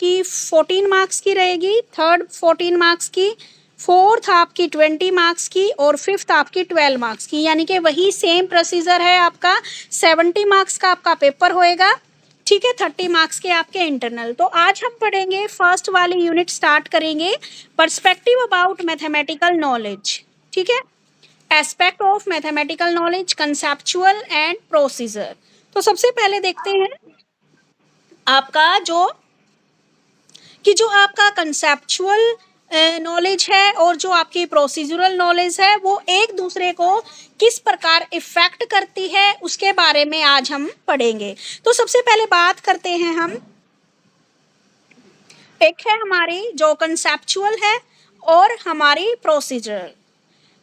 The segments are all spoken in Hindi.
आपकी 14 मार्क्स की रहेगी, थर्ड 14 मार्क्स की, फोर्थ आपकी 20 मार्क्स की और फिफ्थ आपकी 12 मार्क्स की, यानी कि वही सेम प्रोसीजर है आपका। 70 मार्क्स का आपका पेपर होएगा, ठीक है, 30 मार्क्स के आपके इंटरनल। तो आज हम पढ़ेंगे फर्स्ट वाली यूनिट, स्टार्ट करेंगे पर्सपेक्टिव अबाउट मैथमेटिकल नॉलेज, ठीक है, aspect of mathematical knowledge, conceptual and procedure. तो सबसे पहले देखते हैं आपका जो आपका कंसेप्चुअल नॉलेज है और जो आपकी प्रोसीजरल नॉलेज है वो एक दूसरे को किस प्रकार इफेक्ट करती है उसके बारे में आज हम पढ़ेंगे। तो सबसे पहले बात करते हैं हम, एक है हमारी जो कंसेप्चुअल है और हमारी procedural.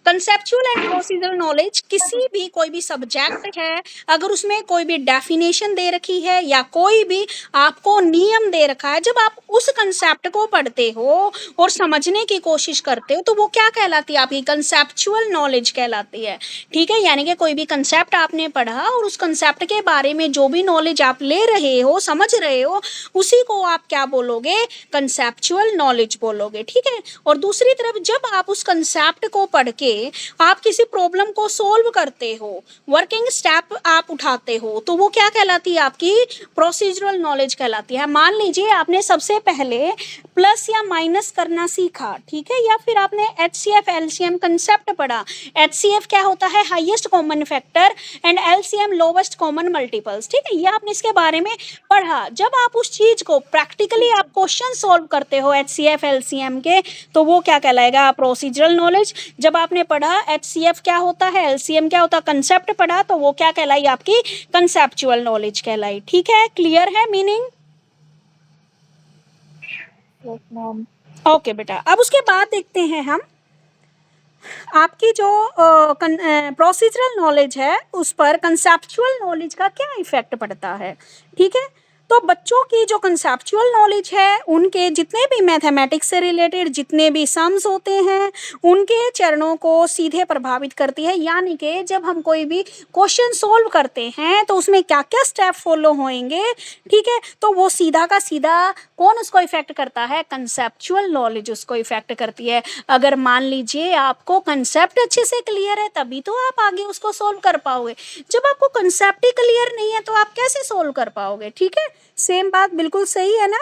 Conceptual and procedural knowledge किसी भी कोई भी सब्जेक्ट है, अगर उसमें कोई भी डेफिनेशन दे रखी है या कोई भी आपको नियम दे रखा है, जब आप उस कंसेप्ट को पढ़ते हो और समझने की कोशिश करते हो तो वो क्या कहलाती है, आपकी कंसेप्चुअल नॉलेज कहलाती है, ठीक है। यानी कि कोई भी कंसेप्ट आपने पढ़ा और उस कंसेप्ट के बारे में जो भी नॉलेज आप ले रहे हो, समझ रहे हो, उसी को आप क्या बोलोगे, कंसेप्चुअल नॉलेज बोलोगे, ठीक है। और दूसरी तरफ जब आप उस कंसेप्ट को पढ़ के आप किसी प्रॉब्लम को सोल्व करते हो, वर्किंग स्टेप आप उठाते हो, तो वो क्या कहलाती है, आपकी प्रोसीजरल नॉलेज कहलाती है। मान लीजिए आपने सबसे पहले प्लस या माइनस करना सीखा, ठीक है, या फिर आपने HCF LCM कंसेप्ट पढ़ा। HCF क्या होता है, highest common factor, and LCM lowest common multiples, ठीक है, ये आपने इसके बारे में पढ़ा। जब आप उस चीज को प्रैक्टिकली आप क्वेश्चन सॉल्व करते हो HCF LCM के, तो वो क्या कहलाएगा, प्रोसीजरल नॉलेज। जब आपने पढ़ा HCF क्या होता है, LCM क्या होता है, कंसेप्ट पढ़ा, तो वो क्या कहलाई, आपकी कंसेप्चुअल नॉलेज कहलाई, ठीक है। क्लियर है मीनिंग? ओके बेटा, अब उसके बाद देखते हैं हम आपकी जो प्रोसीजरल नॉलेज है उस पर कंसेप्चुअल नॉलेज का क्या इफेक्ट पड़ता है, ठीक है। तो बच्चों की जो कंसेप्चुअल नॉलेज है, उनके जितने भी मैथमेटिक्स से रिलेटेड जितने भी सम्स होते हैं, उनके चरणों को सीधे प्रभावित करती है। यानी कि जब हम कोई भी क्वेश्चन सोल्व करते हैं तो उसमें क्या क्या स्टेप फॉलो होंगे, ठीक है, तो वो सीधा का सीधा कौन उसको इफेक्ट करता है, कंसेप्चुअल नॉलेज उसको इफेक्ट करती है। अगर मान लीजिए आपको कंसेप्ट अच्छे से क्लियर है तभी तो आप आगे उसको सोल्व कर पाओगे, जब आपको कंसेप्ट ही क्लियर नहीं है तो आप कैसे सोल्व कर पाओगे, ठीक है। सेम बात बिल्कुल सही है ना।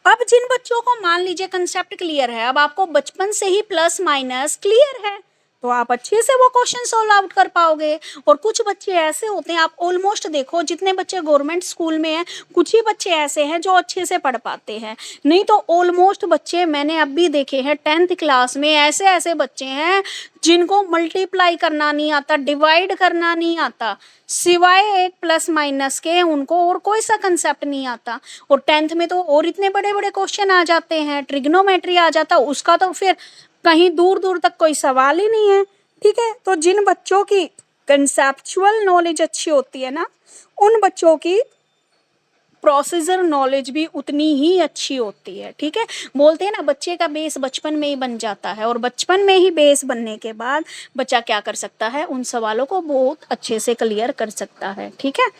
अब जिन बच्चों को मान लीजिए कंसेप्ट क्लियर है, अब आपको बचपन से ही प्लस माइनस क्लियर है, तो आप अच्छे से वो क्वेश्चन सॉल्व आउट कर पाओगे। और कुछ बच्चे ऐसे होते हैं, आप ऑलमोस्ट देखो जितने बच्चे गवर्नमेंट स्कूल में हैं, कुछ ही बच्चे ऐसे हैं जो अच्छे से पढ़ पाते हैं, नहीं तो ऑलमोस्ट बच्चे मैंने अब भी देखे हैं 10th क्लास में ऐसे ऐसे बच्चे हैं जिनको मल्टीप्लाई करना नहीं आता, डिवाइड करना नहीं आता, सिवाय एक प्लस माइनस के उनको और कोई सा कंसेप्ट नहीं आता। और 10th में तो और इतने बड़े बड़े क्वेश्चन आ जाते हैं, ट्रिग्नोमेट्री आ जाता, उसका तो फिर कहीं दूर दूर तक कोई सवाल ही नहीं है, ठीक है। तो जिन बच्चों की कंसेप्चुअल नॉलेज अच्छी होती है ना, उन बच्चों की प्रोसीजर नॉलेज भी उतनी ही अच्छी होती है, ठीक है। बोलते हैं ना, बच्चे का बेस बचपन में ही बन जाता है, और बचपन में ही बेस बनने के बाद बच्चा क्या कर सकता है, उन सवालों को बहुत अच्छे से क्लियर कर सकता है, ठीक है।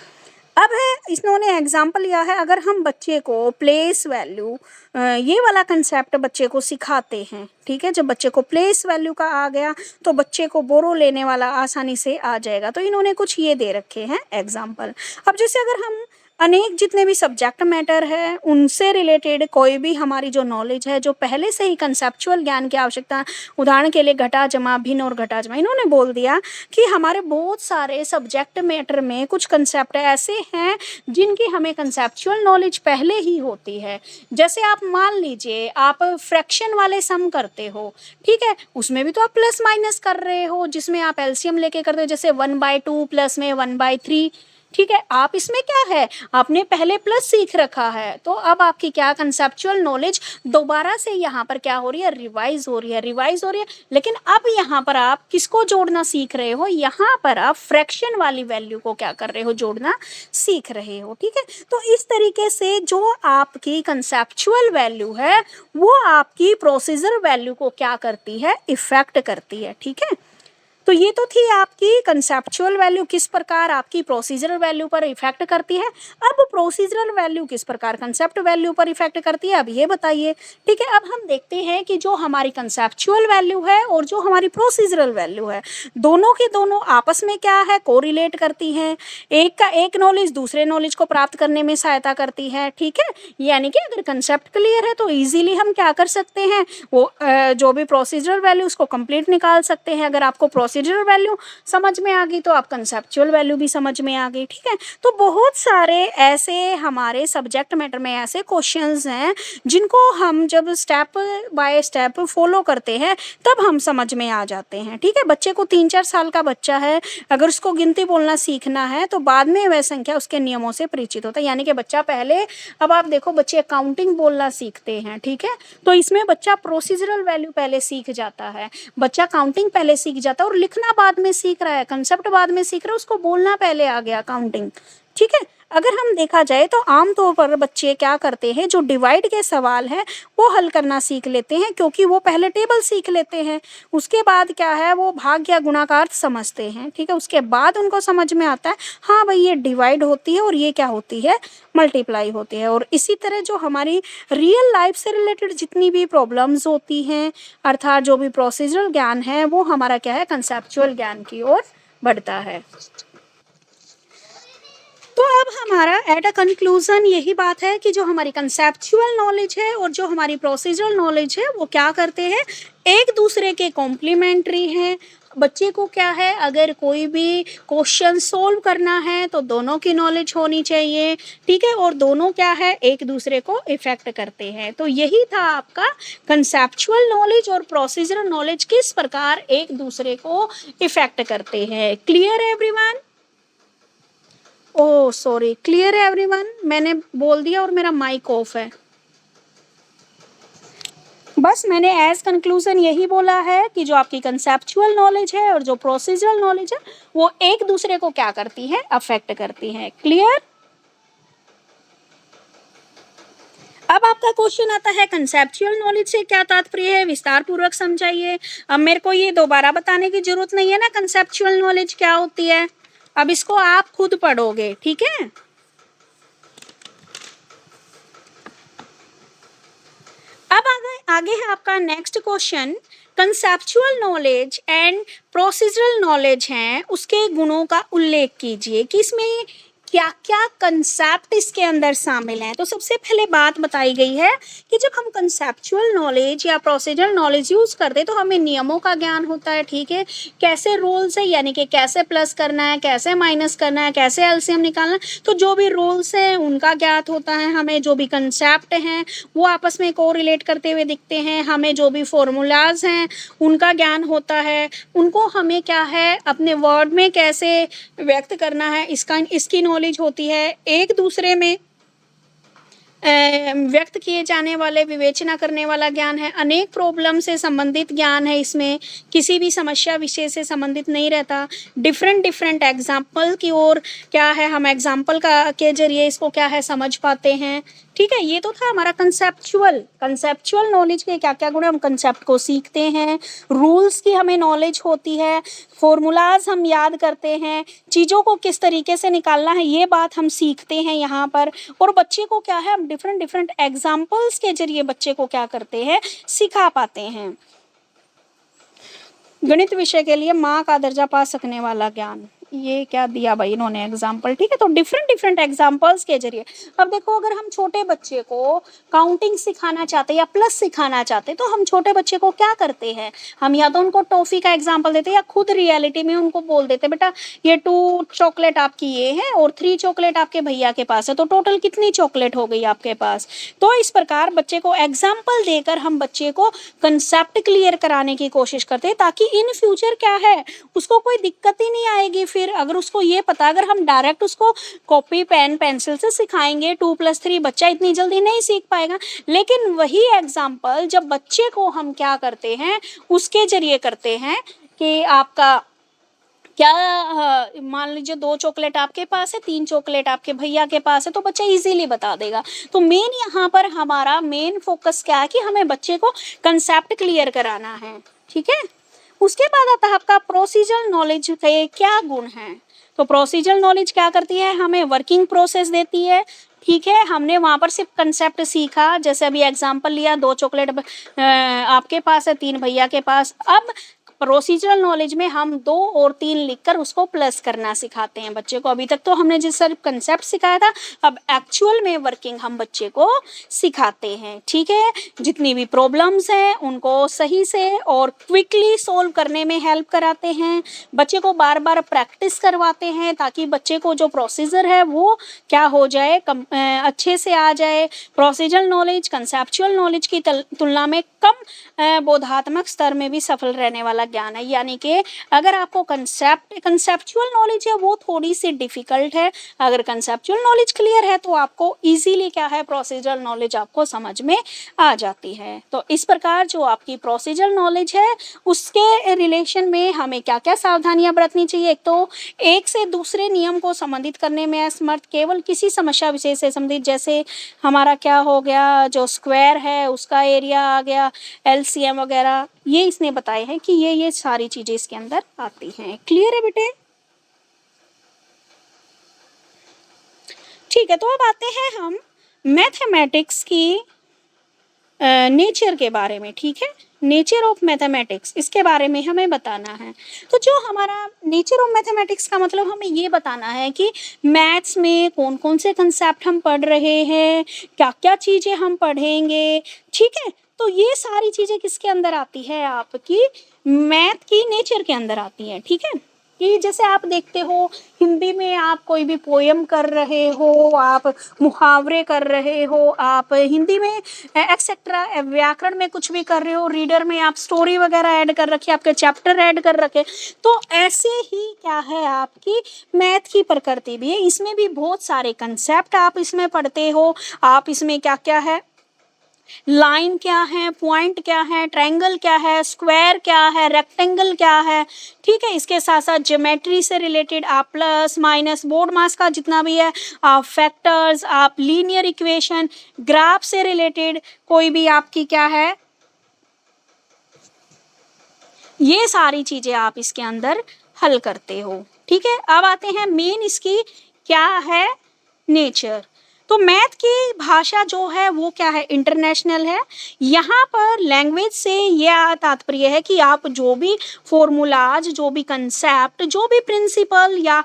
अब है, इन्होंने एग्जाम्पल लिया है, अगर हम बच्चे को प्लेस वैल्यू ये वाला कंसेप्ट बच्चे को सिखाते हैं, ठीक है, जब बच्चे को प्लेस वैल्यू का आ गया तो बच्चे को बोरो लेने वाला आसानी से आ जाएगा। तो इन्होंने कुछ ये दे रखे हैं एग्जाम्पल। अब जैसे अगर हम अनेक जितने भी सब्जेक्ट मैटर है उनसे रिलेटेड कोई भी हमारी जो नॉलेज है, जो पहले से ही कंसेप्चुअल ज्ञान की आवश्यकता, उदाहरण के लिए घटा जमा, भिन्न और घटा जमा, इन्होंने बोल दिया कि हमारे बहुत सारे सब्जेक्ट मैटर में कुछ कंसेप्ट ऐसे हैं जिनकी हमें कंसेप्चुअल नॉलेज पहले ही होती है। जैसे आप मान लीजिए आप फ्रैक्शन वाले सम करते हो, ठीक है, उसमें भी तो आप प्लस माइनस कर रहे हो, जिसमें आप एलसीएम लेके करते हो, जैसे 1/2 प्लस में 1/3, ठीक है। आप इसमें क्या है, आपने पहले प्लस सीख रखा है, तो अब आपकी क्या कंसेप्चुअल नॉलेज दोबारा से यहाँ पर क्या हो रही है, रिवाइज हो रही है, रिवाइज हो रही है। लेकिन अब यहाँ पर आप किसको जोड़ना सीख रहे हो, यहाँ पर आप फ्रैक्शन वाली वैल्यू को क्या कर रहे हो, जोड़ना सीख रहे हो, ठीक है। तो इस तरीके से जो आपकी कंसेप्चुअल वैल्यू है वो आपकी प्रोसीजर वैल्यू को क्या करती है, इफेक्ट करती है, ठीक है। तो ये तो थी आपकी कंसेप्चुअल वैल्यू किस प्रकार आपकी प्रोसीजरल वैल्यू पर इफेक्ट करती है। अब प्रोसीजरल वैल्यू किस प्रकार कंसेप्ट वैल्यू पर इफेक्ट करती है, अब ये बताइए। ठीक है, अब हम देखते हैं कि जो हमारी कंसेप्चुअल वैल्यू है और जो हमारी प्रोसीजरल वैल्यू है, दोनों की दोनों आपस में क्या है, कोरिलेट करती हैं। एक का एक नॉलेज दूसरे नॉलेज को प्राप्त करने में सहायता करती है। ठीक है, यानी कि अगर कंसेप्ट क्लियर है तो इजीली हम क्या कर सकते हैं, वो जो भी प्रोसीजरल वैल्यू उसको कंप्लीट निकाल सकते हैं। अगर आपको प्रोसीजरल वैल्यू समझ में आ गई तो आप कंसेप्चुअल वैल्यू भी समझ में आ गई। ठीक है, तो बहुत सारे ऐसे हमारे सब्जेक्ट मैटर में ऐसे क्वेश्चंस हैं जिनको हम जब स्टेप बाय स्टेप फॉलो करते हैं तब हम समझ में आ जाते हैं। ठीक है, बच्चे को 3-4 साल का बच्चा है, अगर उसको गिनती बोलना सीखना है तो बाद में वह संख्या उसके नियमों से परिचित होता है। यानी कि बच्चा पहले, अब आप देखो बच्चे अकाउंटिंग बोलना सीखते हैं। ठीक है, तो इसमें बच्चा प्रोसीजरल वैल्यू पहले सीख जाता है, बच्चा काउंटिंग पहले सीख जाता है और लिखना बाद में सीख रहा है, कंसेप्ट बाद में सीख रहा है, उसको बोलना पहले आ गया काउंटिंग। ठीक है, अगर हम देखा जाए तो आमतौर पर बच्चे क्या करते हैं, जो डिवाइड के सवाल है वो हल करना सीख लेते हैं, क्योंकि वो पहले टेबल सीख लेते हैं, उसके बाद क्या है वो भाग या गुणाकार समझते हैं। ठीक है, उसके बाद उनको समझ में आता है हाँ भाई ये डिवाइड होती है और ये क्या होती है, मल्टीप्लाई होती है। और इसी तरह जो हमारी रियल लाइफ से रिलेटेड जितनी भी प्रॉब्लम्स होती हैं, अर्थात जो भी प्रोसीजरल ज्ञान है, वो हमारा क्या है, कंसेप्चुअल ज्ञान की ओर बढ़ता है। तो अब हमारा एट अ कंक्लूजन यही बात है कि जो हमारी कंसेप्चुअल नॉलेज है और जो हमारी प्रोसीजरल नॉलेज है वो क्या करते हैं, एक दूसरे के कॉम्प्लीमेंट्री हैं। बच्चे को क्या है, अगर कोई भी क्वेश्चन सोल्व करना है तो दोनों की नॉलेज होनी चाहिए। ठीक है, और दोनों क्या है, एक दूसरे को इफेक्ट करते हैं। तो यही था आपका कंसेप्चुअल नॉलेज और प्रोसीजरल नॉलेज किस प्रकार एक दूसरे को इफेक्ट करते हैं। Clear everyone? Oh sorry, clear है एवरीवन? मैंने बोल दिया और मेरा माइक ऑफ है। बस मैंने एज कंक्लूजन यही बोला है कि जो आपकी कंसेप्चुअल नॉलेज है और जो प्रोसीजरल नॉलेज है वो एक दूसरे को क्या करती है, अफेक्ट करती है। क्लियर? अब आपका क्वेश्चन आता है कंसेप्चुअल नॉलेज से क्या तात्पर्य है, विस्तार पूर्वक समझाइए। अब मेरे को ये दोबारा बताने की जरूरत नहीं है ना कंसेप्चुअल नॉलेज क्या होती है, अब इसको आप खुद पढ़ोगे। ठीक है, अब आगे है आपका next question, conceptual knowledge and procedural knowledge हैं, उसके गुणों का उल्लेख कीजिए कि इसमें क्या क्या कंसेप्ट इसके अंदर शामिल हैं। तो सबसे पहले बात बताई गई है कि जब हम कंसेप्चुअल नॉलेज या प्रोसीजरल नॉलेज यूज करते हैं तो हमें नियमों का ज्ञान होता है। ठीक है, कैसे रूल्स है, यानी कि कैसे प्लस करना है, कैसे माइनस करना है, कैसे एलसीएम निकालना है, तो जो भी रूल्स हैं उनका ज्ञात होता है हमें। जो भी कंसेप्ट हैं वो आपस में को रिलेट करते हुए दिखते हैं हमें। जो भी फॉर्मूलाज हैं उनका ज्ञान होता है, उनको हमें क्या है अपने वर्ड में कैसे व्यक्त करना है, इसकी नॉलेज होती है। एक दूसरे में व्यक्त किए जाने वाले विवेचना करने वाला ज्ञान है। अनेक प्रॉब्लम से संबंधित ज्ञान है, इसमें किसी भी समस्या विषय से संबंधित नहीं रहता। डिफरेंट एग्जाम्पल की ओर क्या है, हम एग्जाम्पल के जरिए इसको क्या है समझ पाते हैं। ठीक है, ये तो था हमारा कंसेप्चुअल नॉलेज के क्या क्या गुण, हम कंसेप्ट को सीखते हैं, रूल्स की हमें नॉलेज होती है, फॉर्मूलाज हम याद करते हैं, चीज़ों को किस तरीके से निकालना है ये बात हम सीखते हैं यहाँ पर। और बच्चे को क्या है, हम डिफरेंट एग्जाम्पल्स के जरिए बच्चे को क्या करते हैं, सिखा पाते हैं। गणित विषय के लिए माँ का दर्जा पा सकने वाला ज्ञान, ये क्या दिया भाई इन्होंने एग्जाम्पल। ठीक है, तो डिफरेंट एग्जाम्पल्स के जरिए। अब देखो अगर हम छोटे बच्चे को काउंटिंग सिखाना चाहते या प्लस सिखाना चाहते तो हम छोटे बच्चे को क्या करते हैं, हम या तो उनको टॉफी का एग्जाम्पल देते या खुद रियलिटी में उनको बोल देते बेटा ये 2 चॉकलेट आपकी ये है और 3 चॉकलेट आपके भैया के पास है, तो टोटल कितनी चॉकलेट हो गई आपके पास। तो इस प्रकार बच्चे को एग्जाम्पल देकर हम बच्चे को कंसेप्ट क्लियर कराने की कोशिश करते हैं, ताकि इन फ्यूचर क्या है उसको कोई दिक्कत ही नहीं आएगी। फिर अगर उसको ये पता, अगर हम डायरेक्ट उसको कॉपी पेन पेंसिल से सिखाएंगे 2+3 बच्चा इतनी जल्दी नहीं सीख पाएगा। लेकिन वही एग्जाम्पल जब बच्चे को हम क्या करते हैं उसके जरिए करते हैं कि आपका क्या, मान लीजिए 2 चॉकलेट आपके पास है, 3 चॉकलेट आपके भैया के पास है, तो बच्चा इजीली बता देगा। तो मेन यहाँ पर हमारा मेन फोकस क्या है कि हमें बच्चे को कंसेप्ट क्लियर कराना है। ठीक है, उसके बाद आता है आपका प्रोसीजरल नॉलेज के क्या गुण हैं। तो प्रोसीजरल नॉलेज क्या करती है, हमें वर्किंग प्रोसेस देती है। ठीक है, हमने वहाँ पर सिर्फ कंसेप्ट सीखा, जैसे अभी एग्जांपल लिया, 2 चॉकलेट आपके पास है, 3 भैया के पास। अब प्रोसीजरल नॉलेज में हम 2 और 3 लिखकर उसको प्लस करना सिखाते हैं बच्चे को। अभी तक तो हमने जिस सिर्फ कंसेप्ट सिखाया था, अब एक्चुअल में वर्किंग हम बच्चे को सिखाते हैं। ठीक है, जितनी भी प्रॉब्लम्स हैं उनको सही से और क्विकली सॉल्व करने में हेल्प कराते हैं। बच्चे को बार बार प्रैक्टिस करवाते हैं ताकि बच्चे को जो प्रोसीजर है वो क्या हो जाए, अच्छे से आ जाए। प्रोसीजरल नॉलेज कंसेप्चुअल नॉलेज की तुलना में कम बोधात्मक स्तर में भी सफल रहने वाला ज्ञान है। यानी कि अगर आपको कंसेप्चुअल नॉलेज है वो थोड़ी सी डिफिकल्ट है, अगर कंसेप्चुअल नॉलेज क्लियर है तो आपको इजीली क्या है, प्रोसीजरल नॉलेज आपको समझ में आ जाती है। तो इस प्रकार जो आपकी प्रोसीजरल नॉलेज है उसके रिलेशन में हमें क्या क्या सावधानियां बरतनी चाहिए। एक तो एक से दूसरे नियम को संबंधित करने में असमर्थ, केवल किसी समस्या विशेष से संबंधित, जैसे हमारा क्या हो गया, जो स्क्वायर है उसका एरिया आ गया, एलसीएम वगैरह, ये इसने बताए हैं कि ये सारी चीजें इसके अंदर आती हैं। क्लियर है बेटे? ठीक है, तो अब आते हैं हम मैथमेटिक्स की नेचर के बारे में। ठीक है, नेचर ऑफ मैथमेटिक्स, इसके बारे में हमें बताना है। तो जो हमारा नेचर ऑफ मैथमेटिक्स का मतलब हमें ये बताना है कि मैथ्स में कौन कौन से कंसेप्ट हम पढ़ रहे हैं, क्या क्या चीज़ें हम पढ़ेंगे। ठीक है, तो ये सारी चीज़ें किसके अंदर आती है, आपकी मैथ की नेचर के अंदर आती हैं। ठीक है, कि जैसे आप देखते हो हिंदी में आप कोई भी पोयम कर रहे हो, आप मुहावरे कर रहे हो, आप हिंदी में एक्सेट्रा व्याकरण में कुछ भी कर रहे हो, रीडर में आप स्टोरी वगैरह ऐड कर रखे, आपके चैप्टर ऐड कर रखे, तो ऐसे ही क्या है आपकी मैथ की प्रकृति भी है। इसमें भी बहुत सारे कंसेप्ट आप इसमें पढ़ते हो। आप इसमें क्या क्या है, लाइन क्या है, पॉइंट क्या है, ट्रायंगल क्या है, स्क्वायर क्या है, रेक्टेंगल क्या है। ठीक है, इसके साथ साथ ज्योमेट्री से रिलेटेड आप प्लस माइनस बोर्ड मास का जितना भी है, आप फैक्टर्स, आप लीनियर इक्वेशन, ग्राफ से रिलेटेड कोई भी आपकी क्या है, ये सारी चीजें आप इसके अंदर हल करते हो। ठीक है, अब आते हैं मेन इसकी क्या है, नेचर। तो मैथ की भाषा जो है वो क्या है, इंटरनेशनल है। यहाँ पर लैंग्वेज से यह तात्पर्य है कि आप जो भी फॉर्मूलाज, जो भी कंसेप्ट, जो भी प्रिंसिपल या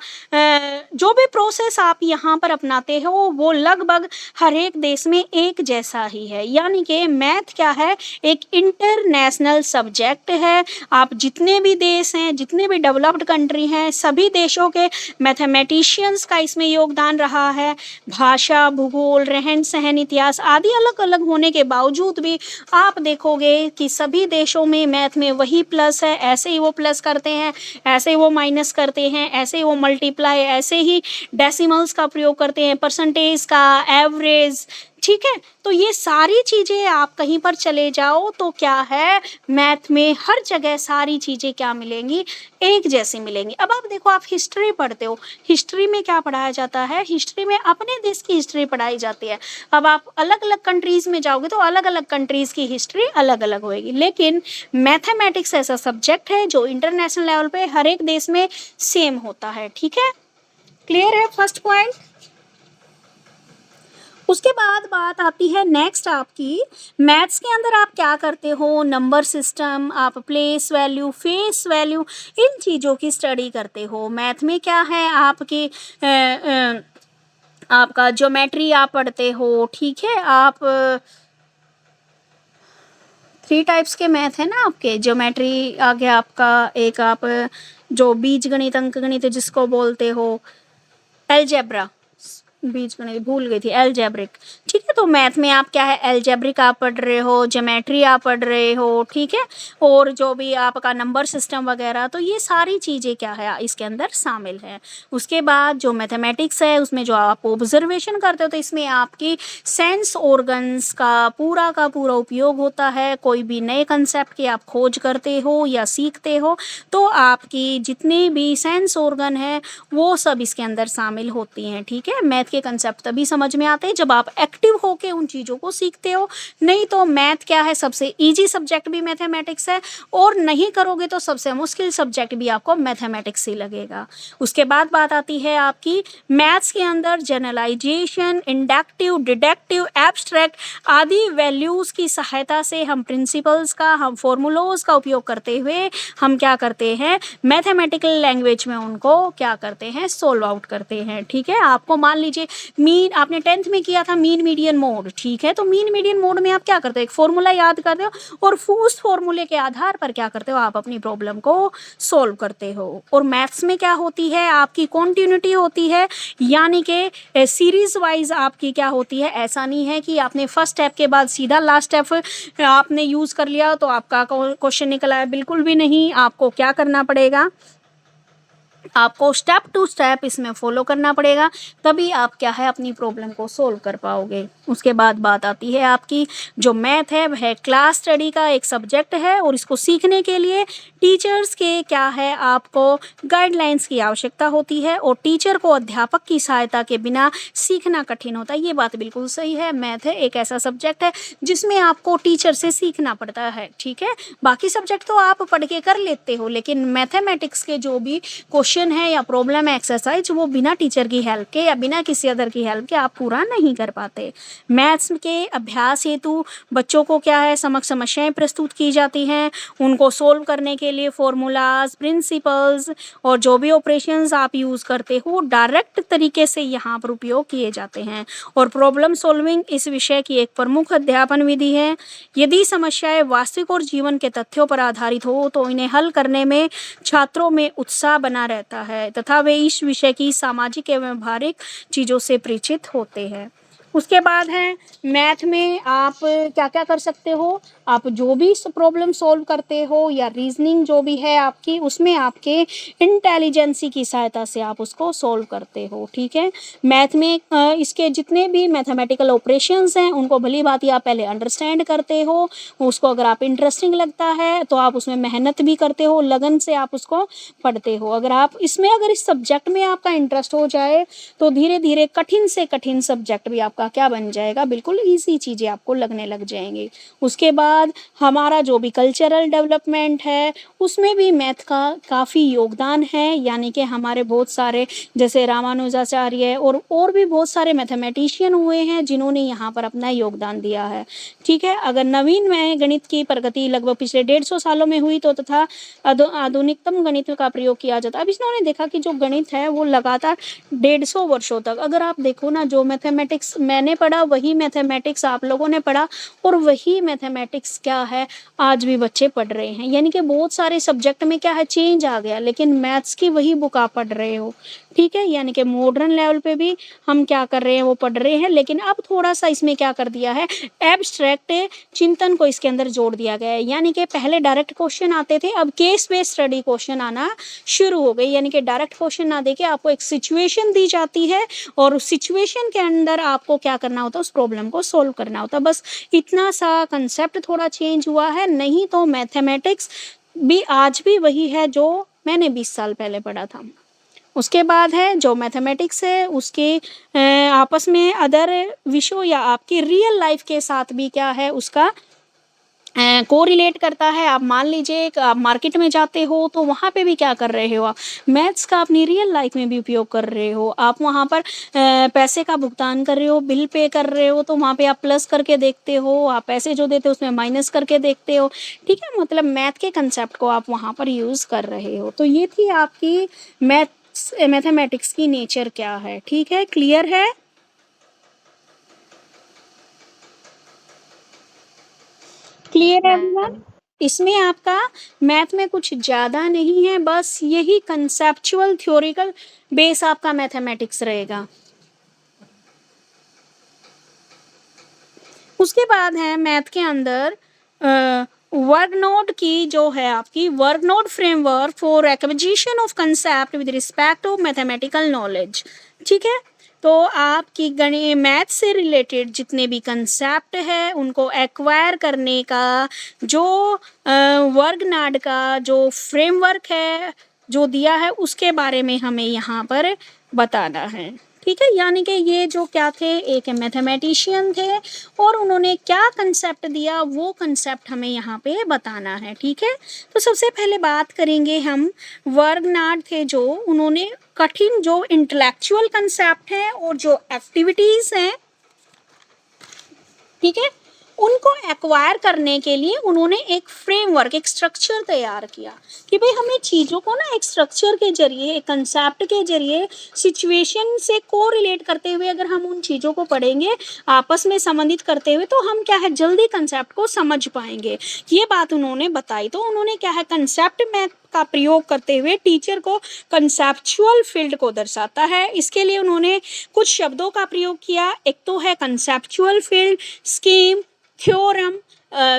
जो भी प्रोसेस आप यहाँ पर अपनाते हो वो लगभग हर एक देश में एक जैसा ही है। यानी कि मैथ क्या है, एक इंटरनेशनल सब्जेक्ट है। आप जितने भी देश हैं, जितने भी डेवलप्ड कंट्री हैं, सभी देशों के मैथमेटिशियंस का इसमें योगदान रहा है। भाषा, भूगोल, रहन सहन, इतिहास आदि अलग अलग होने के बावजूद भी आप देखोगे कि सभी देशों में मैथ में वही प्लस है, ऐसे ही वो प्लस करते हैं, ऐसे ही वो माइनस करते हैं, ऐसे ही वो मल्टीप्लाई, ऐसे ही डेसिमल्स का प्रयोग करते हैं, परसेंटेज का, एवरेज। ठीक है, तो ये सारी चीज़ें आप कहीं पर चले जाओ तो क्या है, मैथ में हर जगह सारी चीज़ें क्या मिलेंगी, एक जैसी मिलेंगी। अब आप देखो, आप हिस्ट्री पढ़ते हो, हिस्ट्री में क्या पढ़ाया जाता है, हिस्ट्री में अपने देश की हिस्ट्री पढ़ाई जाती है। अब आप अलग अलग कंट्रीज़ में जाओगे तो अलग अलग कंट्रीज़ की हिस्ट्री अलग अलग होएगी। लेकिन मैथमेटिक्स ऐसा सब्जेक्ट है जो इंटरनेशनल लेवल पे हर एक देश में सेम होता है। ठीक है, क्लियर है फर्स्ट पॉइंट। उसके बाद बात आती है नेक्स्ट आपकी, मैथ्स के अंदर आप क्या करते हो, नंबर सिस्टम, आप प्लेस वैल्यू, फेस वैल्यू, इन चीज़ों की स्टडी करते हो। मैथ में क्या है आपकी आपका ज्योमेट्री आप पढ़ते हो। ठीक है, आप 3 टाइप्स के मैथ है ना आपके, ज्योमेट्री आ गया आपका, एक आप जो बीज गणित, अंक गणित जिसको बोलते हो, एलजेब्रा, बीज गणित भूल गई थी, एलजेब्रिक। ठीक है, तो मैथ में आप क्या है, एलजेब्रिक आप पढ़ रहे हो, ज्योमेट्री आप पढ़ रहे हो। ठीक है, और जो भी आपका नंबर सिस्टम वगैरह, तो ये सारी चीज़ें क्या है इसके अंदर शामिल है। उसके बाद जो मैथमेटिक्स है उसमें जो आप ऑब्जर्वेशन करते हो, तो इसमें आपकी सेंस ऑर्गन्स का पूरा उपयोग होता है। कोई भी नए कंसेप्ट की आप खोज करते हो या सीखते हो तो आपकी जितने भी सेंस ऑर्गन है वो सब इसके अंदर शामिल होती हैं। ठीक है, मैथ के कंसेप्ट तभी समझ में आते हैं जब आप एक्टिव होके उन चीज़ों को सीखते हो। नहीं तो मैथ क्या है, सबसे ईजी सब्जेक्ट भी मैथमेटिक्स है, और नहीं करोगे तो सबसे मुश्किल सब्जेक्ट भी आपको मैथमेटिक्स ही लगेगा। उसके बाद बात आती है आपकी मैथ्स के अंदर जनरलाइजेशन, इंडक्टिव, डिडक्टिव, एब्स्ट्रैक्ट आदि वैल्यूज़ की सहायता से हम प्रिंसिपल्स का, हम फॉर्मूलोज का उपयोग करते हुए हम क्या करते हैं, मैथमेटिकल लैंग्वेज में उनको क्या करते हैं, सोल्व आउट करते हैं। ठीक है, आपको मान लीजिए मीन, आपने 10th में किया था मीन मीडियन मोड, ठीक है, तो मीन मीडियन मोड में आप क्या करते हो, एक फॉर्मूला याद करते हो और उस फॉर्मूले के आधार पर क्या करते हो, आप अपनी प्रॉब्लम को सोल्व करते हो। और मैथ्स में क्या होती है, आपकी कॉन्टिन्यूटी होती है, यानी कि सीरीज वाइज आपकी क्या होती है, ऐसा नहीं है कि आपने फर्स्ट स्टेप के बाद सीधा लास्ट स्टेप आपने यूज कर लिया तो आपका क्वेश्चन निकल आया, बिल्कुल भी नहीं। आपको क्या करना पड़ेगा, आपको स्टेप टू स्टेप इसमें फॉलो करना पड़ेगा, तभी आप क्या है अपनी प्रॉब्लम को सोल्व कर पाओगे। उसके बाद बात आती है आपकी जो मैथ है वह क्लास स्टडी का एक सब्जेक्ट है, और इसको सीखने के लिए टीचर्स के क्या है, आपको गाइडलाइंस की आवश्यकता होती है, और टीचर को अध्यापक की सहायता के बिना सीखना कठिन होता है। ये बात बिल्कुल सही है, मैथ है एक ऐसा सब्जेक्ट है जिसमें आपको टीचर से सीखना पड़ता है। ठीक है, बाकी सब्जेक्ट तो आप पढ़ के कर लेते हो, लेकिन मैथमेटिक्स के जो भी क्वेश्चन है या प्रॉब्लम है, एक्सरसाइज, वो बिना टीचर की हेल्प के या बिना किसी अदर की हेल्प के आप पूरा नहीं कर पाते। मैथ्स के अभ्यास हेतु बच्चों को क्या है, समस्याएं प्रस्तुत की जाती हैं, उनको सोल्व करने के लिए फॉर्मूलाज, प्रिंसिपल्स और जो भी ऑपरेशंस आप यूज करते हो डायरेक्ट तरीके से यहाँ पर उपयोग किए जाते हैं। और प्रॉब्लम सॉल्विंग इस विषय की एक प्रमुख अध्यापन विधि है। यदि समस्याएं वास्तविक और जीवन के तथ्यों पर आधारित हो तो इन्हें हल करने में छात्रों में उत्साह बना रहता है तथा वे इस विषय की सामाजिक एवं व्यवहारिक चीजों से परिचित होते हैं। उसके बाद है मैथ में आप क्या क्या कर सकते हो, आप जो भी प्रॉब्लम सॉल्व करते हो या रीजनिंग जो भी है आपकी, उसमें आपके इंटेलिजेंसी की सहायता से आप उसको सॉल्व करते हो। ठीक है, मैथ में इसके जितने भी मैथमेटिकल ऑपरेशंस हैं उनको भली भांति आप पहले अंडरस्टैंड करते हो, उसको अगर आप इंटरेस्टिंग लगता है तो आप उसमें मेहनत भी करते हो, लगन से आप उसको पढ़ते हो। अगर आप इसमें, अगर इस सब्जेक्ट में आपका इंटरेस्ट हो जाए तो धीरे धीरे कठिन से कठिन सब्जेक्ट भी आपका क्या बन जाएगा, बिल्कुल ईजी चीज़ें आपको लगने लग जाएंगी। उसके बाद हमारा जो भी कल्चरल डेवलपमेंट है उसमें भी मैथ का काफ़ी योगदान है, यानी कि हमारे बहुत सारे जैसे रामानुजाचार्य और भी बहुत सारे मैथमेटिशियन हुए हैं जिन्होंने यहाँ पर अपना योगदान दिया है। ठीक है, अगर नवीन में गणित की प्रगति लगभग पिछले 150 सालों में हुई तो तथा आधुनिकतम गणित का प्रयोग किया जाता। अब इन्होंने देखा कि जो गणित है वो लगातार 150 वर्षों तक, अगर आप देखो ना, जो मैथमेटिक्स मैंने पढ़ा वही मैथमेटिक्स आप लोगों ने पढ़ा, और वही मैथमेटिक्स क्या है आज भी बच्चे पढ़ रहे हैं। यानी कि बहुत सारे सब्जेक्ट में क्या है चेंज आ गया, लेकिन मैथ्स की वही बुक आप पढ़ रहे हो। ठीक है, यानी कि मॉडर्न लेवल पे भी हम क्या कर रहे हैं वो पढ़ रहे हैं, लेकिन अब थोड़ा सा इसमें क्या कर दिया है, एब्स्ट्रैक्ट चिंतन को इसके अंदर जोड़ दिया गया है। यानी कि पहले डायरेक्ट क्वेश्चन आते थे, अब केस बेस्ड स्टडी क्वेश्चन आना शुरू हो गई। यानी कि डायरेक्ट क्वेश्चन ना देके आपको एक सिचुएशन दी जाती है और उस सिचुएशन के अंदर आपको क्या करना होता है, उस प्रॉब्लम को सोल्व करना होता है। बस इतना सा कंसेप्ट थोड़ा चेंज हुआ है, नहीं तो मैथमेटिक्स भी आज भी वही है जो मैंने 20 साल पहले पढ़ा था। उसके बाद है जो मैथमेटिक्स है उसके आपस में अदर विषयों या आपकी रियल लाइफ के साथ भी क्या है उसका कोरिलेट करता है। आप मान लीजिए आप मार्केट में जाते हो तो वहाँ पे भी क्या कर रहे हो, आप मैथ्स का अपनी रियल लाइफ में भी उपयोग कर रहे हो। आप वहाँ पर पैसे का भुगतान कर रहे हो, बिल पे कर रहे हो, तो वहाँ पे आप प्लस करके देखते हो, आप पैसे जो देते हो उसमें माइनस करके देखते हो। ठीक है, मतलब मैथ के कंसेप्ट को आप वहाँ पर यूज़ कर रहे हो। तो ये थी आपकी मैथमेटिक्स की नेचर क्या है। ठीक है, क्लियर है? क्लियर है एवरीवन? इसमें आपका मैथ में कुछ ज़्यादा नहीं है, बस यही कंसेप्चुअल थ्योरिकल बेस आपका मैथमेटिक्स रहेगा। उसके बाद है मैथ के अंदर वर्क नोट की जो है आपकी work note framework for acquisition of concept with respect to mathematical knowledge. ठीक है, तो आपकी गणित मैथ से रिलेटेड जितने भी कंसेप्ट है उनको एक्वायर करने का जो वर्गनाड का जो फ्रेमवर्क है जो दिया है उसके बारे में हमें यहाँ पर बताना है। ठीक है, यानी कि ये जो क्या थे, एक मैथमेटिशियन थे और उन्होंने क्या कंसेप्ट दिया वो कंसेप्ट हमें यहाँ पे बताना है। ठीक है, तो सबसे पहले बात करेंगे हम, वर्गनार्ड थे जो, उन्होंने कठिन जो इंटेलेक्चुअल कंसेप्ट हैं और जो एक्टिविटीज हैं, ठीक है, उनको एक्वायर करने के लिए उन्होंने एक फ्रेमवर्क, एक स्ट्रक्चर तैयार किया कि भाई हमें चीज़ों को ना एक स्ट्रक्चर के जरिए, एक कंसेप्ट के जरिए, सिचुएशन से को रिलेट करते हुए अगर हम उन चीज़ों को पढ़ेंगे, आपस में संबंधित करते हुए, तो हम क्या है जल्दी कंसेप्ट को समझ पाएंगे। ये बात उन्होंने बताई। तो उन्होंने क्या है, कंसेप्ट में का प्रयोग करते हुए टीचर को कंसेप्चुअल फील्ड को दर्शाता है। इसके लिए उन्होंने कुछ शब्दों का प्रयोग किया। एक तो है conceptual field, scheme, theorem,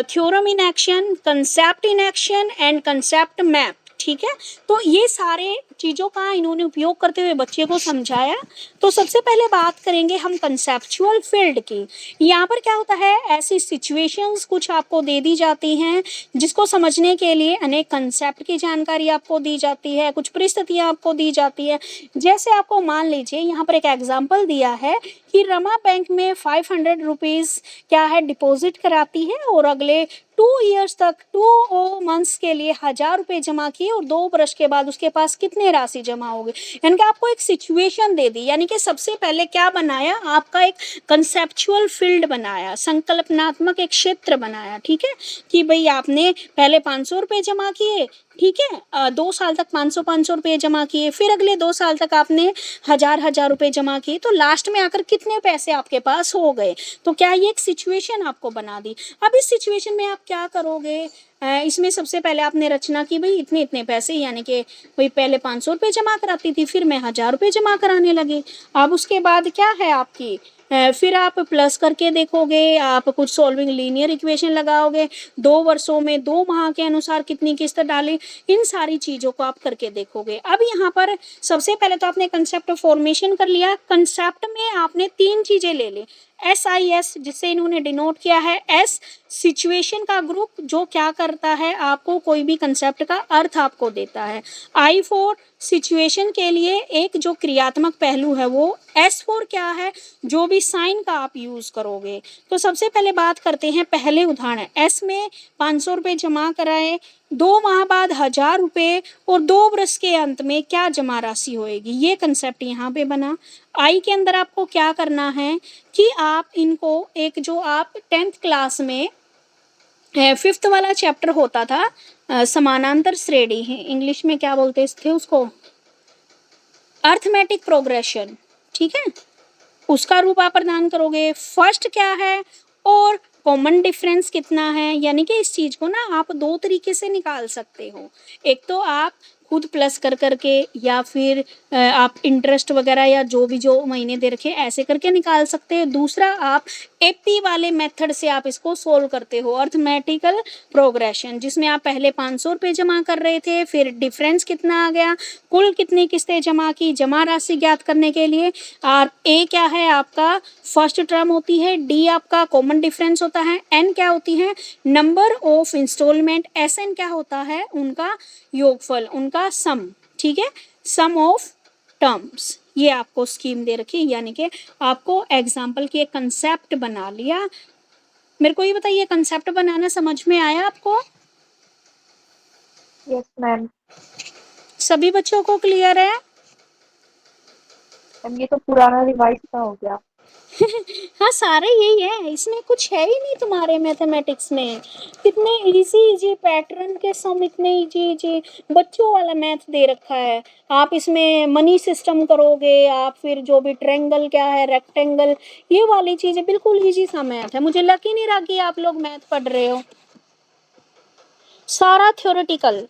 theorem in action, concept in action and concept map. ठीक है, तो ये सारे चीज़ों का इन्होंने उपयोग करते हुए बच्चे को समझाया। तो सबसे पहले बात करेंगे हम कंसेप्चुअल फील्ड की। यहाँ पर क्या होता है, ऐसी सिचुएशंस कुछ आपको दे दी जाती हैं जिसको समझने के लिए अनेक कंसेप्ट की जानकारी आपको दी जाती है, कुछ परिस्थितियाँ आपको दी जाती है। जैसे आपको मान लीजिए यहाँ पर एक एग्जाम्पल दिया है कि रमा बैंक में 500 रुपीज़ क्या है डिपॉजिट कराती है और अगले 2 ईयर्स तक 2 मंथ्स के लिए 1000 रुपये जमा किए और 2 वर्ष के बाद उसके पास कितने राशि जमा होगी। यानी कि आपको एक सिचुएशन दे दी, यानी कि सबसे पहले क्या बनाया, आपका एक कंसेप्चुअल फील्ड बनाया, संकल्पनात्मक एक क्षेत्र बनाया। ठीक है, कि भाई आपने पहले 500 रुपये जमा किए, ठीक है, 2 साल तक 500 रुपये जमा किए, फिर अगले 2 साल तक आपने 1000 रुपये जमा किए, तो लास्ट में आकर कितने पैसे आपके पास हो गए। तो क्या ये एक सिचुएशन आपको बना दी। अब इस सिचुएशन में आप क्या करोगे, इसमें सबसे पहले आपने रचना की, भाई इतने इतने पैसे, यानी कि भाई पहले 500 रुपये जमा कराती थी, फिर मैं 1000 रुपये जमा कराने लगी। अब उसके बाद क्या है आपकी, फिर आप प्लस करके देखोगे, आप कुछ सॉल्विंग लीनियर इक्वेशन लगाओगे, 2 वर्षों में 2 माह के अनुसार कितनी किस्त डाली, इन सारी चीज़ों को आप करके देखोगे। अब यहाँ पर सबसे पहले तो आपने कंसेप्ट फॉर्मेशन कर लिया। कंसेप्ट में आपने 3 चीज़ें ले ली, SIS जिससे इन्होंने डिनोट किया है, S सिचुएशन का ग्रुप जो क्या करता है, आपको कोई भी कंसेप्ट का अर्थ आपको देता है, I4 सिचुएशन के लिए एक जो क्रियात्मक पहलू है वो, S4 क्या है, जो भी साइन का आप यूज करोगे। तो सबसे पहले बात करते हैं पहले उदाहरण, S में 500 रुपये जमा कराए, 2 माह बाद 1000 रुपये और 2 वर्ष के अंत में क्या जमा राशि होएगी, ये कंसेप्ट यहाँ पे बना। आई के अंदर आपको क्या करना है कि आप इनको एक जो आप 10th क्लास में 5th वाला चैप्टर होता था, समानांतर श्रेणी है, इंग्लिश में क्या बोलते थे उसको, अर्थमेटिक प्रोग्रेशन। ठीक है, उसका रूप आप प्रदान करोगे। फर्स्ट क्या है और कॉमन डिफरेंस कितना है, यानी कि इस चीज को ना आप 2 तरीके से निकाल सकते हो। एक तो आप खुद प्लस कर करके, या फिर आप इंटरेस्ट वगैरह या जो भी जो महीने दे रखे ऐसे करके निकाल सकते हैं। दूसरा आप एपी वाले मेथड से आप इसको सोल्व करते हो, अर्थमेटिकल प्रोग्रेशन, जिसमें आप पहले 500 रुपये जमा कर रहे थे, फिर डिफरेंस कितना आ गया, कुल कितनी किस्तें जमा की, जमा राशि ज्ञात करने के लिए। और ए क्या है आपका फर्स्ट टर्म होती है, डी आपका कॉमन डिफरेंस होता है, एन क्या होती है number of instalment, S N क्या होता है उनका योगफल, उनका सम। ठीक है, सम ऑफ टर्म्स, ये आपको स्कीम दे रखी है, यानी कि आपको एग्जाम्पल की एक कंसेप्ट बना लिया। मेरे को ये बताइए कंसेप्ट बनाना समझ में आया आपको? Yes ma'am. सभी बच्चों को क्लियर है? मैम ये तो पुराना रिवाइज सा हो गया। हाँ, सारे यही है, इसमें कुछ है ही नहीं तुम्हारे मैथमेटिक्स में। कितने इजी इजी पैटर्न के सम, इतने इजी इजी बच्चों वाला मैथ दे रखा है। आप इसमें मनी सिस्टम करोगे, आप फिर जो भी ट्रायंगल क्या है, रेक्टेंगल, ये वाली चीजें बिल्कुल इजी सा मैथ है। मुझे लग ही नहीं रहा कि आप लोग मैथ पढ़ रहे हो, सारा थ्योरेटिकल।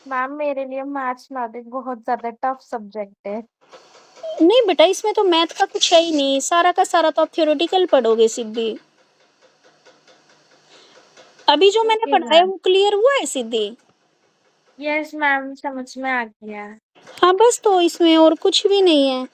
मैम मेरे लिए मैथमेटिक्स बहुत ज्यादा टफ सब्जेक्ट है। नहीं बेटा, इसमें तो मैथ का कुछ है ही नहीं, सारा का सारा तो आप थ्योरेटिकल पढ़ोगे सिद्धि। अभी जो मैंने ओके पढ़ाया मैम। वो क्लियर हुआ है सिद्धि? यस मैम समझ में आ गया। हाँ बस, तो इसमें और कुछ भी नहीं है।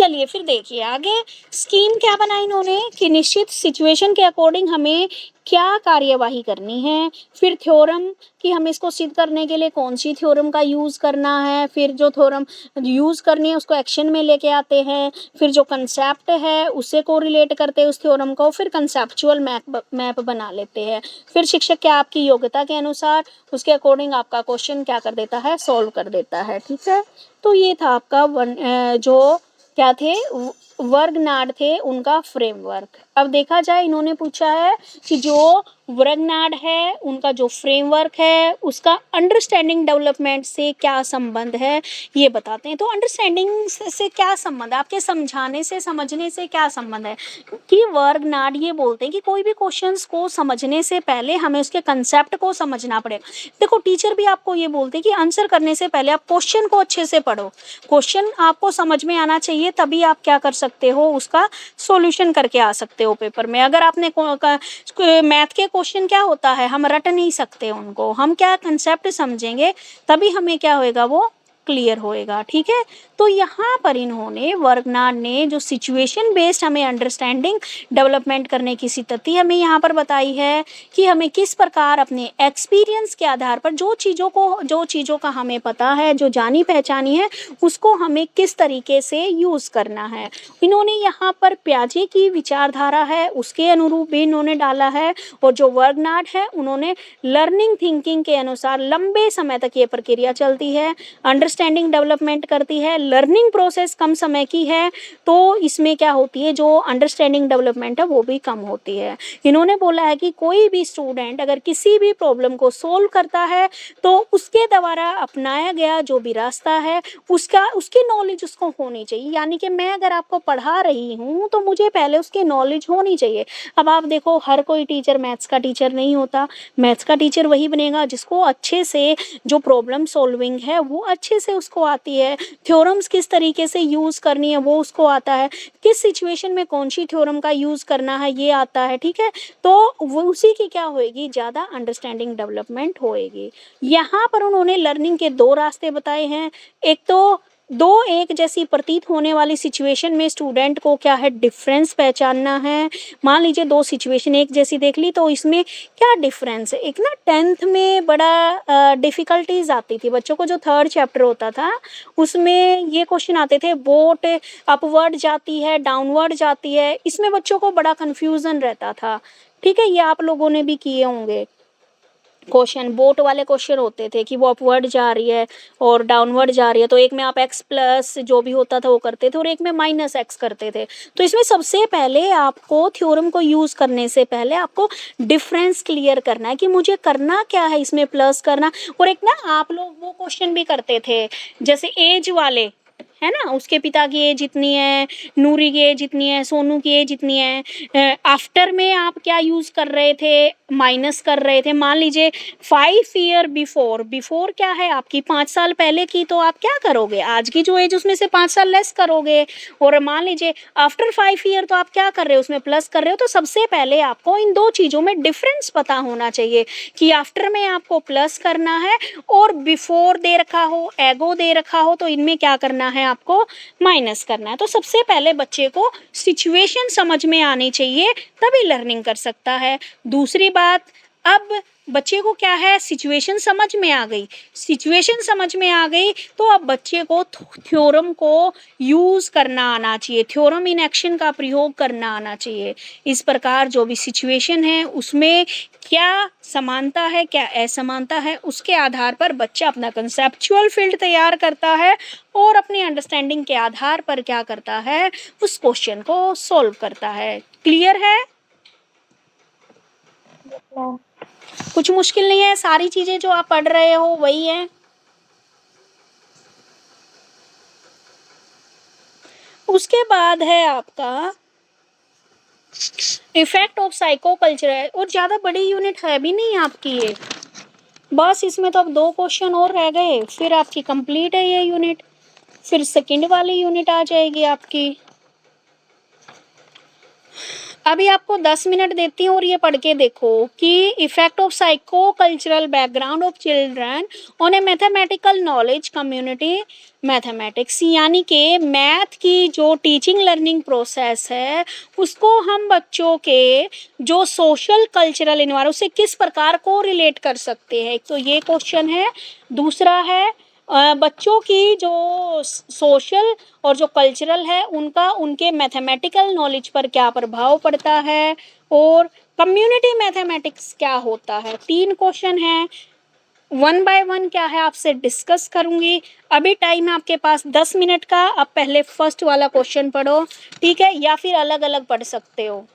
चलिए फिर देखिए आगे स्कीम क्या बनाई इन्होंने कि निश्चित सिचुएशन के अकॉर्डिंग हमें क्या कार्यवाही करनी है, फिर थ्योरम कि हमें इसको सिद्ध करने के लिए कौन सी थ्योरम का यूज़ करना है, फिर जो थ्योरम यूज़ करनी है उसको एक्शन में लेके आते हैं, फिर जो कंसेप्ट है उससे को रिलेट करते हैं उस थ्योरम को, फिर कंसेप्चुअल मैप बना लेते हैं, फिर शिक्षक क्या आपकी योग्यता के अनुसार उसके अकॉर्डिंग आपका क्वेश्चन क्या कर देता है, सॉल्व कर देता है। ठीक है, तो ये था आपका जो क्या थे वर्गनाड थे उनका फ्रेमवर्क। अब देखा जाए इन्होंने पूछा है कि जो वर्गनाड है उनका जो फ्रेमवर्क है उसका अंडरस्टैंडिंग डेवलपमेंट से क्या संबंध है ये बताते हैं। तो अंडरस्टैंडिंग से क्या संबंध है, आपके समझाने से समझने से क्या संबंध है कि वर्गनाड ये बोलते हैं कि कोई भी क्वेश्चंस को समझने से पहले हमें उसके कंसेप्ट को समझना पड़ेगा। देखो टीचर भी आपको ये बोलते हैं कि आंसर करने से पहले आप क्वेश्चन को अच्छे से पढ़ो, क्वेश्चन आपको समझ में आना चाहिए तभी आप क्या कर सकते हो, उसका सॉल्यूशन करके आ सकते हो पेपर में। अगर आपने मैथ के क्वेश्चन क्या होता है, हम रट नहीं सकते उनको, हम क्या कंसेप्ट समझेंगे तभी हमें क्या होएगा वो क्लियर होएगा। ठीक है, तो यहाँ पर इन्होंने वर्गनाड ने जो सिचुएशन बेस्ड हमें अंडरस्टैंडिंग डेवलपमेंट करने की स्थिति हमें यहाँ पर बताई है कि हमें किस प्रकार अपने एक्सपीरियंस के आधार पर जो चीज़ों का हमें पता है, जो जानी पहचानी है, उसको हमें किस तरीके से यूज़ करना है। इन्होंने यहाँ पर प्याजे की विचारधारा है उसके अनुरूप भी इन्होंने डाला है, और जो वर्गनाड है उन्होंने लर्निंग थिंकिंग के अनुसार लंबे समय तक ये प्रक्रिया चलती है, अंडरस्टैंडिंग डेवलपमेंट करती है, लर्निंग प्रोसेस कम समय की है, तो इसमें क्या होती है जो अंडरस्टैंडिंग डेवलपमेंट है वो भी कम होती है। इन्होंने बोला है कि कोई भी स्टूडेंट अगर किसी भी प्रॉब्लम को सोल्व करता है तो उसके द्वारा अपनाया गया जो भी रास्ता है उसकी नॉलेज उसको होनी चाहिए। यानी कि मैं अगर आपको पढ़ा रही हूँ तो मुझे पहले उसकी नॉलेज होनी चाहिए। अब आप देखो हर कोई टीचर मैथ्स का टीचर नहीं होता, मैथ्स का टीचर वही बनेगा जिसको अच्छे से जो प्रॉब्लम सॉल्विंग है वो अच्छे से उसको आती है, थ्योरम्स किस तरीके से यूज़ करनी है वो उसको आता है, किस सिचुएशन में कौन सी थ्योरम का यूज़ करना है ये आता है। ठीक है, तो वो उसी की क्या होएगी, ज़्यादा अंडरस्टैंडिंग डेवलपमेंट होएगी। यहाँ पर उन्होंने लर्निंग के दो रास्ते बताए हैं, एक तो दो एक जैसी प्रतीत होने वाली सिचुएशन में स्टूडेंट को क्या है डिफरेंस पहचानना है। मान लीजिए दो सिचुएशन एक जैसी देख ली तो इसमें क्या डिफरेंस है। एक ना 10th में बड़ा डिफ़िकल्टीज आती थी बच्चों को, जो 3rd चैप्टर होता था उसमें ये क्वेश्चन आते थे, बोट अपवर्ड जाती है डाउनवर्ड जाती है, इसमें बच्चों को बड़ा कन्फ्यूज़न रहता था। ठीक है, ये आप लोगों ने भी किए होंगे क्वेश्चन, बोट वाले क्वेश्चन होते थे कि वो अपवर्ड जा रही है और डाउनवर्ड जा रही है, तो एक में आप x प्लस जो भी होता था वो करते थे और एक में माइनस x करते थे। तो इसमें सबसे पहले आपको थ्योरम को यूज़ करने से पहले आपको डिफरेंस क्लियर करना है कि मुझे करना क्या है, इसमें प्लस करना। और एक ना आप लोग वो क्वेश्चन भी करते थे जैसे एज वाले, है ना, उसके पिता की एज इतनी है, नूरी की एज इतनी है, सोनू की एज इतनी है, आफ्टर में आप क्या यूज़ कर रहे थे, माइनस कर रहे थे। मान लीजिए 5 ईयर बिफोर क्या है आपकी 5 साल पहले की, तो आप क्या करोगे, आज की जो एज उसमें से 5 साल लेस करोगे। और मान लीजिए आफ्टर 5 ईयर तो आप क्या कर रहे हो, उसमें प्लस कर रहे हो। तो सबसे पहले आपको इन दो चीज़ों में डिफरेंस पता होना चाहिए कि आफ्टर में आपको प्लस करना है और बिफोर दे रखा हो, एगो दे रखा हो तो इनमें क्या करना है, आपको माइनस करना है। तो सबसे पहले बच्चे को सिचुएशन समझ में आनी चाहिए तभी लर्निंग कर सकता है। दूसरी बात, अब बच्चे को क्या है, सिचुएशन समझ में आ गई, सिचुएशन समझ में आ गई तो अब बच्चे को थ्योरम को यूज़ करना आना चाहिए, थ्योरम इन एक्शन का प्रयोग करना आना चाहिए। इस प्रकार जो भी सिचुएशन है उसमें क्या समानता है क्या असमानता है उसके आधार पर बच्चा अपना कंसेप्चुअल फील्ड तैयार करता है और अपनी अंडरस्टैंडिंग के आधार पर क्या करता है, उस क्वेश्चन को सॉल्व करता है। क्लियर है, मैम। कुछ मुश्किल नहीं है, सारी चीजें जो आप पढ़ रहे हो वही है। उसके बाद है आपका इफेक्ट ऑफ साइको कल्चर, और ज़्यादा बड़ी यूनिट है भी नहीं आपकी ये, बस इसमें तो अब 2 क्वेश्चन और रह गए फिर आपकी कंप्लीट है ये यूनिट, फिर सेकंड वाली यूनिट आ जाएगी आपकी। अभी आपको 10 मिनट देती हूँ और ये पढ़ के देखो कि effect of psycho cultural background of children on A mathematical knowledge community mathematics, यानी कि मैथ की जो टीचिंग लर्निंग प्रोसेस है उसको हम बच्चों के जो सोशल कल्चरल इन्वायरमेंट से किस प्रकार को रिलेट कर सकते हैं। तो ये क्वेश्चन है। दूसरा है बच्चों की जो सोशल और जो कल्चरल है उनका उनके मैथमेटिकल नॉलेज पर क्या प्रभाव पड़ता है, और कम्युनिटी मैथमेटिक्स क्या होता है। 3 क्वेश्चन हैं, 1 बाय 1 क्या है आपसे डिस्कस करूंगी। अभी टाइम है आपके पास 10 मिनट का। आप पहले फर्स्ट वाला क्वेश्चन पढ़ो, ठीक है, या फिर अलग अलग पढ़ सकते हो।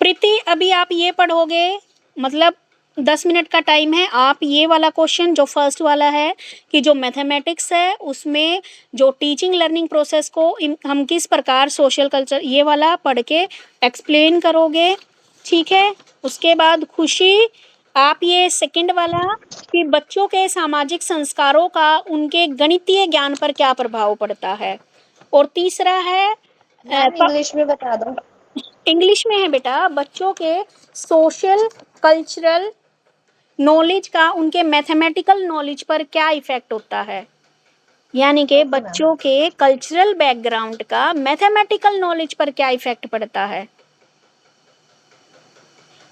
प्रीति अभी आप ये पढ़ोगे, मतलब 10 मिनट का टाइम है। आप ये वाला क्वेश्चन जो फर्स्ट वाला है कि जो मैथमेटिक्स है उसमें जो टीचिंग लर्निंग प्रोसेस को हम किस प्रकार सोशल कल्चर, ये वाला पढ़ के एक्सप्लेन करोगे, ठीक है। उसके बाद खुशी आप ये सेकंड वाला कि बच्चों के सामाजिक संस्कारों का उनके गणितीय ज्ञान पर क्या प्रभाव पड़ता है। और तीसरा है मैम इंग्लिश में बता दो। इंग्लिश में है बेटा, बच्चों के सोशल कल्चरल नॉलेज का उनके मैथमेटिकल नॉलेज पर क्या इफेक्ट होता है, यानी कि ओके मैम। बच्चों के कल्चरल बैकग्राउंड का मैथमेटिकल नॉलेज पर क्या इफेक्ट पड़ता है।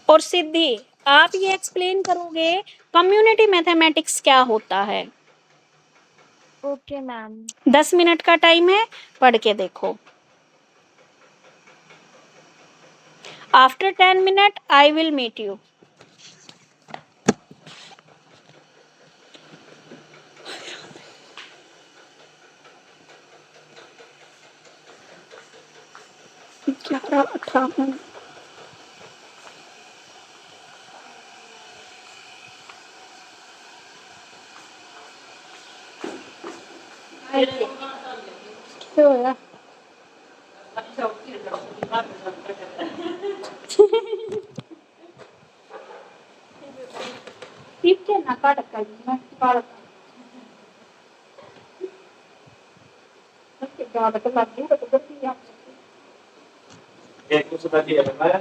और सिद्धि आप ये एक्सप्लेन करोगे कम्युनिटी मैथमेटिक्स क्या होता है। Okay ma'am. 10 मिनट का टाइम है, पढ़ के देखो। After 10 minute I will meet you. ग्यारह 18 क्या होया? ठीक है ना, काट कर मैं काट के गाड़ के लग गई तो गलती आप एक दूसरा दिया है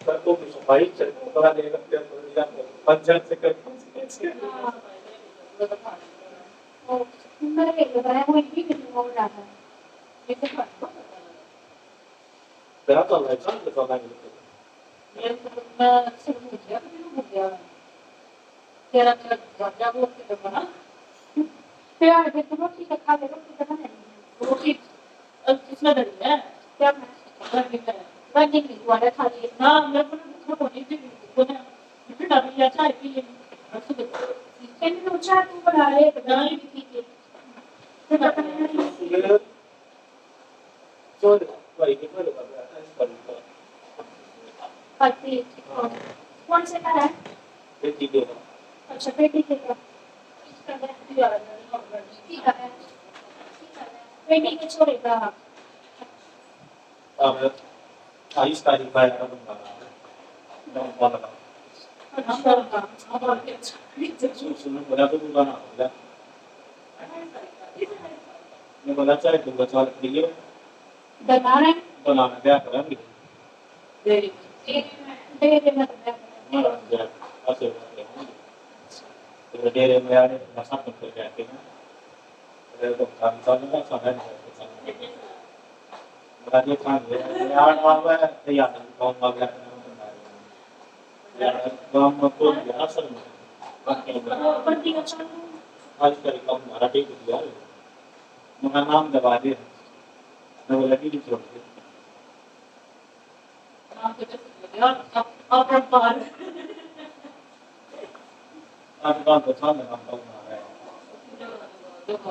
पर तो भाई चल पता नहीं लगता है पंचायत से कर ओ मेरे ये रहा है वो भी नहीं हो रहा है। ये तो बात तेरा तो है चल तो ना ये तो मैं सिर्फ हो गया तेरा तेरा जब वो के बना तेरा ये तो रोटी का खा ले, रोटी का नहीं रोटी अब किसमें डली है क्या मैं रंग नहीं हुआ है खाली ना मेरे को ना थोड़ा नहीं थी को ना फिर डली या चाय पी ले अच्छी देखो इसके लिए ऊंचा तू बना ले बनाई भी पी के तो ये तो भाई के पर कर पति कौन से का है। ये ठीक है अच्छा बेटी के का इसका है ठीक है बेटी के छोरे का अब 28 तारीख का है ना बोला अच्छा अब अच्छा सुनो बड़ा तो बुलाना होगा मैं बोला चाहे तुम बचा लीजिए बनाना क्या करेंगे डेरे में ऐसे तो डेरे में आने मसा करते रहते हैं तो काम चलना समय नहीं बड़ा ये काम है यार आवा है यार काम वाला यार काम को यार सर बंदी का चालू आज कल काम मराठी की यार मेरा नाम दबा दे मैं बोला कि छोड़ दे नाम तो चल यार अब बाहर आज काम तो था ना काम कर रहा है देखो